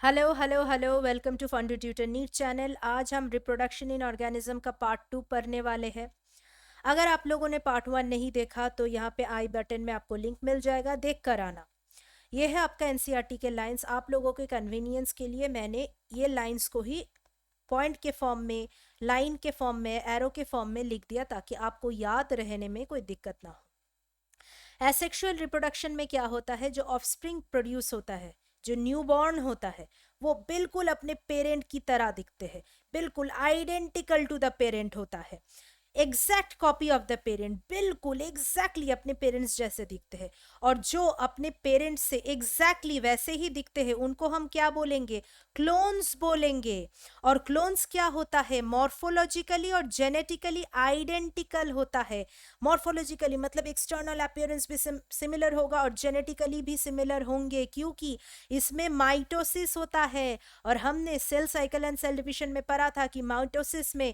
Hello hello hello, welcome to Fundu tutor NEET channel. आज हम reproduction in organism का part 2 पढ़ने वाले हैं। अगर आप लोगों ने पार्ट 1 नहीं देखा तो यहाँ पे आई बटन में आपको लिंक मिल जाएगा, देख कर आना। ये है आपका एनसीईआरटी के लाइंस। आप लोगों के कन्वीनियंस के लिए मैंने ये लाइंस को ही पॉइंट के फॉर्म में, लाइन के फॉर्म में, एरो के फॉर्म में लिख दिया ताकि आपको याद रहने में कोई दिक्कत ना हो। एसेक्सुअल रिप्रोडक्शन में क्या होता है, जो ऑफस्प्रिंग प्रोड्यूस होता है, जो न्यूबॉर्न होता है, वो बिल्कुल अपने पेरेंट की तरह दिखते हैं, बिल्कुल आइडेंटिकल टू द पेरेंट होता है, exact copy of the parent, बिल्कुल एग्जैक्टली अपने पेरेंट्स जैसे दिखते हैं। और जो अपने पेरेंट्स से एग्जैक्टली वैसे ही दिखते हैं उनको हम क्या बोलेंगे, क्लोन्स बोलेंगे। और क्लोन्स क्या होता है, मॉर्फोलॉजिकली और जेनेटिकली आइडेंटिकल होता है। मॉर्फोलॉजिकली मतलब एक्सटर्नल अपीयरेंस भी सिमिलर होगा और जेनेटिकली भी सिमिलर होंगे, क्योंकि इसमें माइटोसिस होता है। और हमने cell cycle and cell division में पढ़ा था कि माइटोसिस में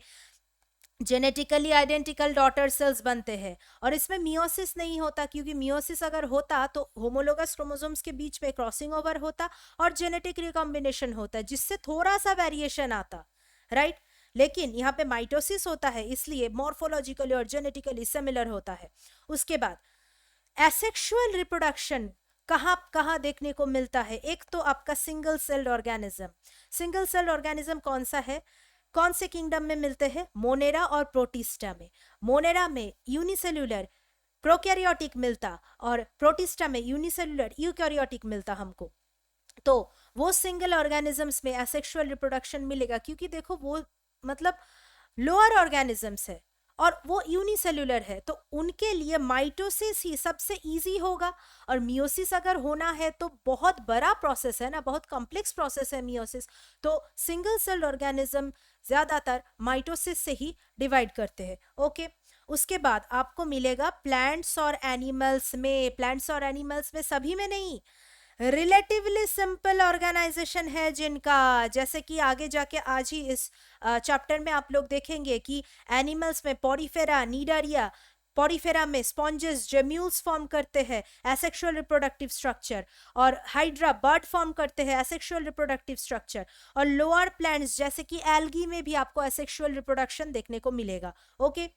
जेनेटिकली आइडेंटिकल डॉटर सेल्स बनते हैं और इसमें मियोसिस नहीं होता, क्योंकि मियोसिस अगर होता तो होमोलोगस क्रोमोसोम्स के बीच में क्रॉसिंग ओवर होता और जेनेटिक रिकॉम्बिनेशन होता है, जिससे थोड़ा सा वेरिएशन आता, राइट। लेकिन यहाँ पे माइटोसिस होता है, इसलिए मॉर्फोलॉजिकली और जेनेटिकली सिमिलर होता है। उसके बाद एसेक्सुअल रिप्रोडक्शन कहाँ कहाँ देखने को मिलता है। एक तो आपका single celled organism. Single celled organism कौन सा है, कौन से किंगडम में मिलते हैं, मोनेरा और प्रोटिस्टा में। मोनेरा में यूनिसेल्युलर प्रोकैरियोटिक मिलता और प्रोटिस्टा में यूनिसेल्युलर यूकैरियोटिक मिलता हमको। तो वो सिंगल ऑर्गेनिजम्स में एसेक्सुअल रिप्रोडक्शन मिलेगा, क्योंकि देखो वो मतलब लोअर ऑर्गेनिजम्स है और वो यूनिसेल्युलर है, तो उनके लिए माइटोसिस ही सबसे इजी होगा। और मियोसिस अगर होना है तो बहुत बड़ा प्रोसेस है ना, बहुत कॉम्प्लेक्स प्रोसेस है मियोसिस। तो सिंगल सेल्ड ऑर्गेनिज्म ज्यादातर माइटोसिस से ही डिवाइड करते हैं। ओके, उसके बाद आपको मिलेगा प्लांट्स और एनिमल्स में। प्लांट्स और एनिमल्स में सभी में नहीं, रिलेटिवली सिंपल ऑर्गेनाइजेशन है जिनका, जैसे कि आगे जाके आज ही इस चैप्टर में आप लोग देखेंगे कि एनिमल्स में पॉरीफेरा, नीडारिया, पॉरीफेरा में स्पॉन्जेस, जेम्यूल्स फॉर्म करते हैं एसेक्सुअल रिप्रोडक्टिव स्ट्रक्चर, और हाइड्रा बर्ड फॉर्म करते हैं एसेक्सुअल रिप्रोडक्टिव स्ट्रक्चर, और लोअर प्लांट्स जैसे कि एल्गी में भी आपको एसेक्सुअल रिप्रोडक्शन देखने को मिलेगा। ओके,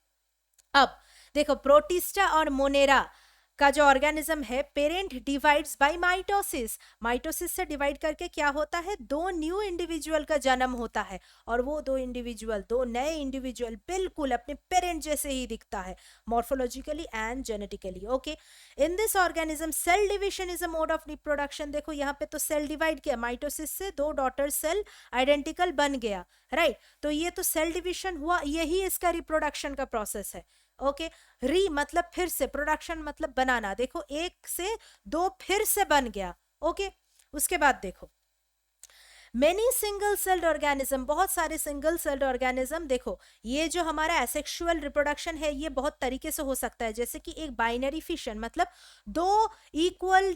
अब देखो प्रोटिस्टा और मोनेरा का जो ऑर्गेनिज्म है, parent divides by mitosis. Mitosis से डिवाइड करके क्या होता है, दो न्यू इंडिविजुअल का जन्म होता है और वो दो इंडिविजुअल, दो नए इंडिविजुअल बिल्कुल अपने पेरेंट जैसे ही दिखता है, morphologically and genetically. Okay, in this organism cell division is a mode of reproduction. देखो यहाँ पे तो सेल डिवाइड किया, माइटोसिस से दो डॉटर सेल आइडेंटिकल बन गया, राइट। तो ये तो सेल डिविजन हुआ, यही इसका रिप्रोडक्शन का प्रोसेस है। ओके, री मतलब फिर से, प्रोडक्शन मतलब बनाना। देखो एक से दो फिर से बन गया। ओके, उसके बाद देखो मेनी सिंगल सेल्ड ऑर्गेनिज्म, बहुत सारे सिंगल सेल्ड ऑर्गेनिज्म। देखो ये जो हमारा एसेक्सुअल रिप्रोडक्शन है ये बहुत तरीके से हो सकता है, जैसे कि एक बाइनरी फिशन, मतलब दो इक्वल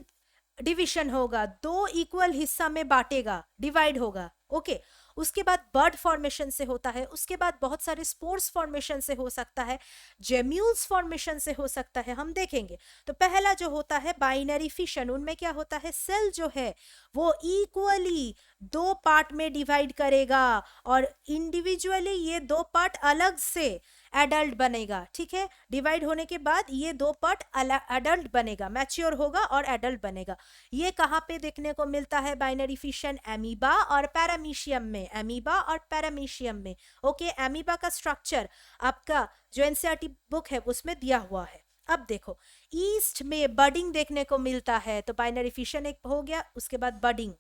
डिविजन होगा, दो इक्वल हिस्सा में बांटेगा, डिवाइड होगा। ओके, उसके बाद बर्ड फॉर्मेशन से होता है, उसके बाद बहुत सारे स्पोर्स फॉर्मेशन से हो सकता है, जेम्यूल्स फॉर्मेशन से हो सकता है, हम देखेंगे। तो पहला जो होता है बाइनरी फिशन, उनमें क्या होता है, सेल जो है वो इक्वली दो पार्ट में डिवाइड करेगा और इंडिविजुअली ये दो पार्ट अलग से एडल्ट बनेगा। ठीक है, डिवाइड होने के बाद ये दो पार्ट एडल्ट बनेगा, मैच्योर होगा और एडल्ट बनेगा। ये कहाँ पे देखने को मिलता है बाइनरी फिशन, एमीबा और पैरामीशियम में, एमीबा और पैरामीशियम में। ओके, एमीबा का स्ट्रक्चर आपका जो एनसीईआरटी बुक है उसमें दिया हुआ है। अब देखो ईस्ट में बडिंग देखने को मिलता है, तो बाइनरी फिशन एक हो गया, उसके बाद बडिंग।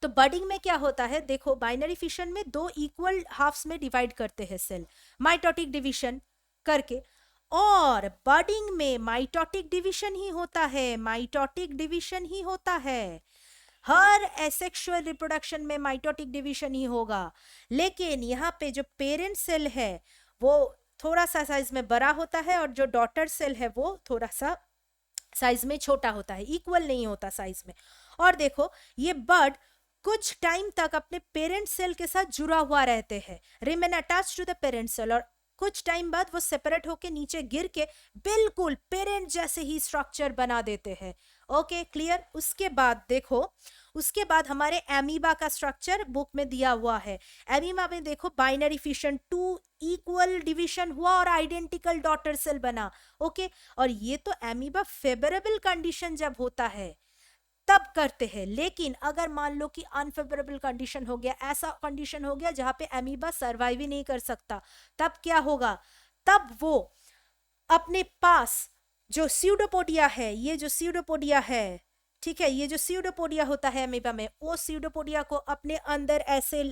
तो बडिंग में क्या होता है, देखो बाइनरी फिशन में दो इक्वल हाफ्स में डिवाइड करते हैं सेल, माइटोटिक डिवीजन करके। और बडिंग में माइटोटिक डिवीजन ही होता है, माइटोटिक डिवीजन ही होता है। हर एसेक्सुअल रिप्रोडक्शन में माइटोटिक डिवीजन ही होगा। लेकिन यहाँ पे जो पेरेंट सेल है वो थोड़ा सा साइज में बड़ा होता है और जो डॉटर सेल है वो थोड़ा सा साइज में छोटा होता है, इक्वल नहीं होता साइज में। और देखो ये बर्ड कुछ टाइम तक अपने पेरेंट सेल के साथ जुड़ा हुआ रहते हैं, remain attach to the parent cell, और कुछ टाइम बाद वो सेपरेट होके नीचे गिर के बिल्कुल पेरेंट जैसे ही स्ट्रक्चर बना देते हैं। Okay, clear. उसके बाद देखो उसके बाद हमारे एमीबा का स्ट्रक्चर बुक में दिया हुआ है। एमीबा में देखो बाइनरी फिशन, 2 इक्वल डिवीजन हुआ और आइडेंटिकल डॉटर सेल बना। ओके, और ये तो एमीबा फेवरेबल कंडीशन जब होता है तब करते हैं। लेकिन अगर मान लो कि अनफेवरेबल कंडीशन हो गया, ऐसा कंडीशन हो गया जहां पे एमीबा सरवाइव ही नहीं कर सकता, तब क्या होगा? तब वो अपने पास जो स्यूडोपोडिया है, ये जो स्यूडोपोडिया है, ठीक है, ये जो स्यूडोपोडिया होता है एमीबा में, वो स्यूडोपोडिया को अपने अंदर ऐसे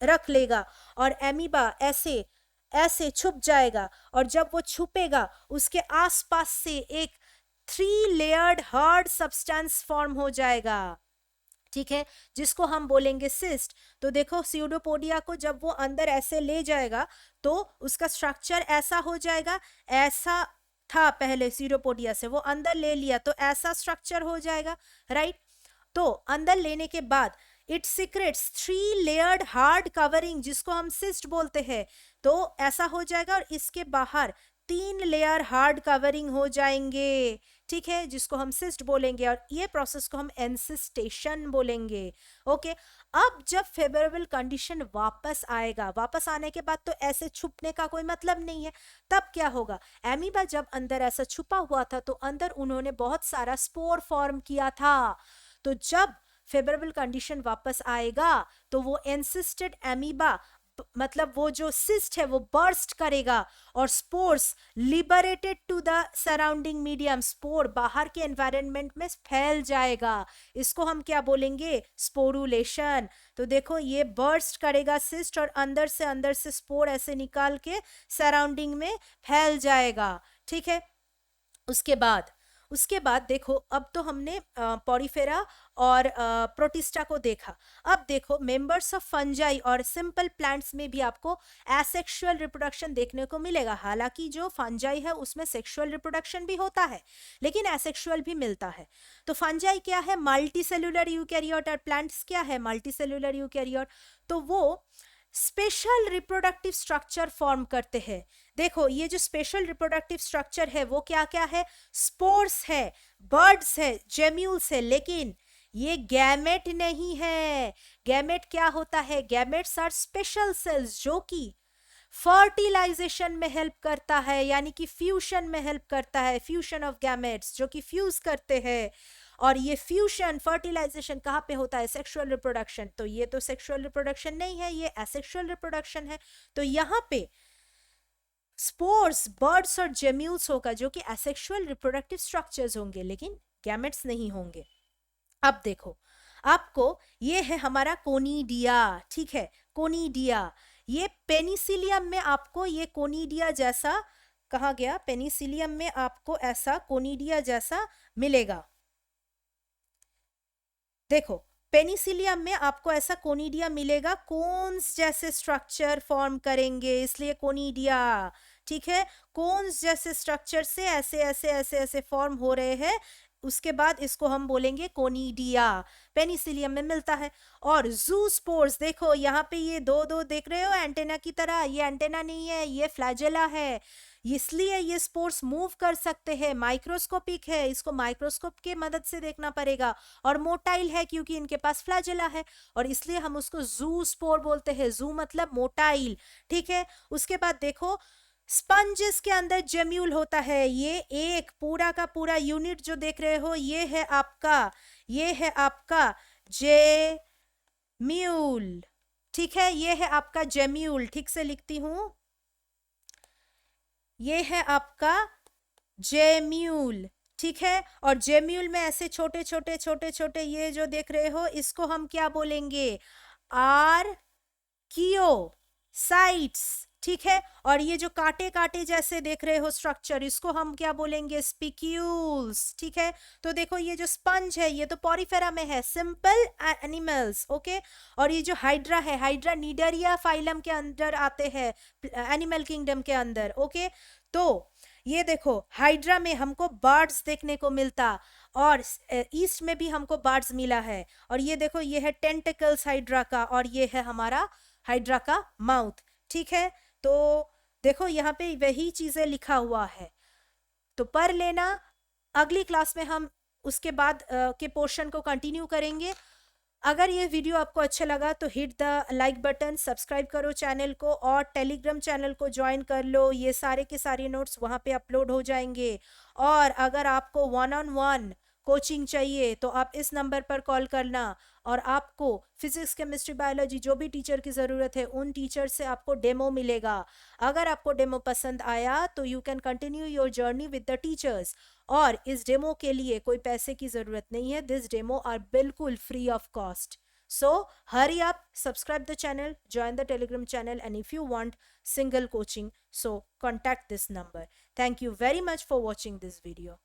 रख लेगा और एमीबा ऐसे ऐसे छुप जाएगा। और जब वो छुपेगा उसके आसपास से एक 3 लेयर्ड हार्ड सब्सटेंस फॉर्म हो जाएगा, ठीक है, जिसको हम बोलेंगे सिस्ट। तो देखो स्यूडोपोडिया को जब वो अंदर ऐसे ले जाएगा तो उसका स्ट्रक्चर ऐसा हो जाएगा, ऐसा था पहले स्यूडोपोडिया से, वो अंदर ले लिया तो ऐसा स्ट्रक्चर हो जाएगा, राइट। तो अंदर लेने के बाद it secrets 3 layered hard covering, जिसको हम सिस्ट बोलते हैं। तो ऐसा हो जाएगा और इसके बाहर 3 लेयर हार्ड कवरिंग हो जाएंगे, ठीक है, जिसको हम सिस्ट बोलेंगे, और ये प्रोसेस को हम एनसिस्टेशन बोलेंगे। ओके, अब जब फेवरेबल कंडीशन वापस आएगा, वापस आने के बाद तो ऐसे छुपने का कोई मतलब नहीं है, तब क्या होगा? एमीबा जब अंदर ऐसा छुपा हुआ था तो अंदर उन्होंने बहुत सारा स्पोर फॉर्म किया था। तो जब फेवरेबल कंडीशन वापस आएगा तो वो एनसिस्टेड एमीबा, मतलब वो जो सिस्ट है वो बर्स्ट करेगा और spores liberated to the surrounding medium, spore बाहर के एनवायरनमेंट में फैल जाएगा। इसको हम क्या बोलेंगे? स्पोरुलेशन। तो देखो ये बर्स्ट करेगा सिस्ट और अंदर से स्पोर ऐसे निकाल के सराउंडिंग में फैल जाएगा, ठीक है। उसके बाद देखो, अब तो हमने पॉरीफेरा और प्रोटिस्टा को देखा। अब देखो मेंबर्स ऑफ फंजाई और सिंपल प्लांट्स में भी आपको एसेक्सुअल रिप्रोडक्शन देखने को मिलेगा। हालांकि जो फंजाई है उसमें सेक्सुअल रिप्रोडक्शन भी होता है, लेकिन एसेक्सुअल भी मिलता है। तो फंजाई क्या है? मल्टी सेल्यूलर यूकैरियोट, और प्लांट्स क्या है? Multi cellular eukaryote. तो वो स्पेशल रिप्रोडक्टिव स्ट्रक्चर फॉर्म करते हैं। देखो ये जो स्पेशल रिप्रोडक्टिव स्ट्रक्चर है वो क्या क्या है? स्पोर्स है, बर्ड्स है, जेम्यूल्स है, लेकिन ये गैमेट नहीं है। गैमेट क्या होता है? गैमेट्स आर स्पेशल सेल्स जो कि फर्टिलाइजेशन में हेल्प करता है, यानी कि फ्यूशन में हेल्प करता है, फ्यूशन ऑफ गैमेट्स जो कि फ्यूज करते हैं। और ये फ्यूशन फर्टिलाइजेशन कहाँ पे होता है? Sexual reproduction. तो ये तो सेक्सुअल रिप्रोडक्शन नहीं है, ये एसेक्सुअल रिप्रोडक्शन है। तो यहाँ पे स्पोर्स, बर्ड्स और जेम्यूल्स होगा जो कि एसेक्सुअल रिप्रोडक्टिव स्ट्रक्चर्स होंगे, लेकिन गैमेट्स नहीं होंगे। अब देखो आपको ये है हमारा कोनिडिया, ठीक है, कोनिडिया। ये पेनिसिलियम में आपको ये कोनिडिया जैसा कहा गया, पेनिसिलियम में आपको ऐसा कोनिडिया जैसा मिलेगा। देखो पेनिसिलियम में आपको ऐसा कोनिडिया मिलेगा, कोन्स जैसे स्ट्रक्चर फॉर्म करेंगे, इसलिए कोनिडिया, ठीक है। कोन्स जैसे स्ट्रक्चर से ऐसे ऐसे ऐसे ऐसे फॉर्म हो रहे हैं, उसके बाद इसको हम बोलेंगे कोनिडिया, पेनिसिलियम में मिलता है। और जूस्पोर्स, देखो यहाँ पे ये दो दो देख रहे हो एंटेना की तरह, ये एंटेना नहीं है, ये फ्लैजेला है, इसलिए ये स्पोर्स मूव कर सकते हैं, माइक्रोस्कोपिक है, इसको माइक्रोस्कोप के मदद से देखना पड़ेगा, और मोटाइल है क्योंकि इनके पास फ्लैजेला है, और इसलिए हम उसको जू स्पोर बोलते हैं। जू मतलब मोटाइल, ठीक है। उसके बाद देखो स्पंजेस के अंदर जेम्यूल होता है, ये एक पूरा का पूरा यूनिट जो देख रहे हो ये है आपका जेम्यूल, ठीक है, ये है आपका जेम्यूल, ठीक से लिखती हूं, ये है आपका जेम्यूल, ठीक है। और जेम्यूल में ऐसे छोटे छोटे छोटे छोटे ये जो देख रहे हो इसको हम क्या बोलेंगे? आर्कियोसाइट्स, ठीक है। और ये जो कांटे कांटे जैसे देख रहे हो स्ट्रक्चर, इसको हम क्या बोलेंगे? स्पिक्यूल्स, ठीक है। तो देखो ये जो स्पंज है ये तो पॉरीफेरा में है, सिंपल एनिमल्स, ओके। और ये जो हाइड्रा है, हाइड्रा नीडरिया फाइलम के अंदर आते हैं, एनिमल किंगडम के अंदर, ओके। तो ये देखो हाइड्रा में हमको बर्ड्स देखने को मिलता, और ईस्ट में भी हमको बर्ड्स मिला है। और ये देखो ये है टेंटिकल्स हाइड्रा का, और ये है हमारा हाइड्रा का माउथ, ठीक है। तो देखो यहाँ पे वही चीजें लिखा हुआ है, तो पढ़ लेना। अगली क्लास में हम उसके बाद के पोर्शन को कंटिन्यू करेंगे। अगर ये वीडियो आपको अच्छा लगा तो hit the like button, subscribe करो चैनल को और टेलीग्राम चैनल को ज्वाइन कर लो। ये सारे के सारे नोट्स वहाँ पे अपलोड हो जाएंगे। और अगर आपको वन ऑन वन कोचिंग चाहिए तो आप इस नंबर पर कॉल करना, और आपको फिजिक्स केमिस्ट्री बायोलॉजी जो भी टीचर की ज़रूरत है उन टीचर से आपको डेमो मिलेगा। अगर आपको डेमो पसंद आया तो you can continue your journey with the teachers. और इस डेमो के लिए कोई पैसे की ज़रूरत नहीं है। दिस डेमो आर बिल्कुल free of cost. So hurry up, subscribe the channel, join the Telegram channel, and if you want single coaching, so contact this number. Thank you very much for watching this video.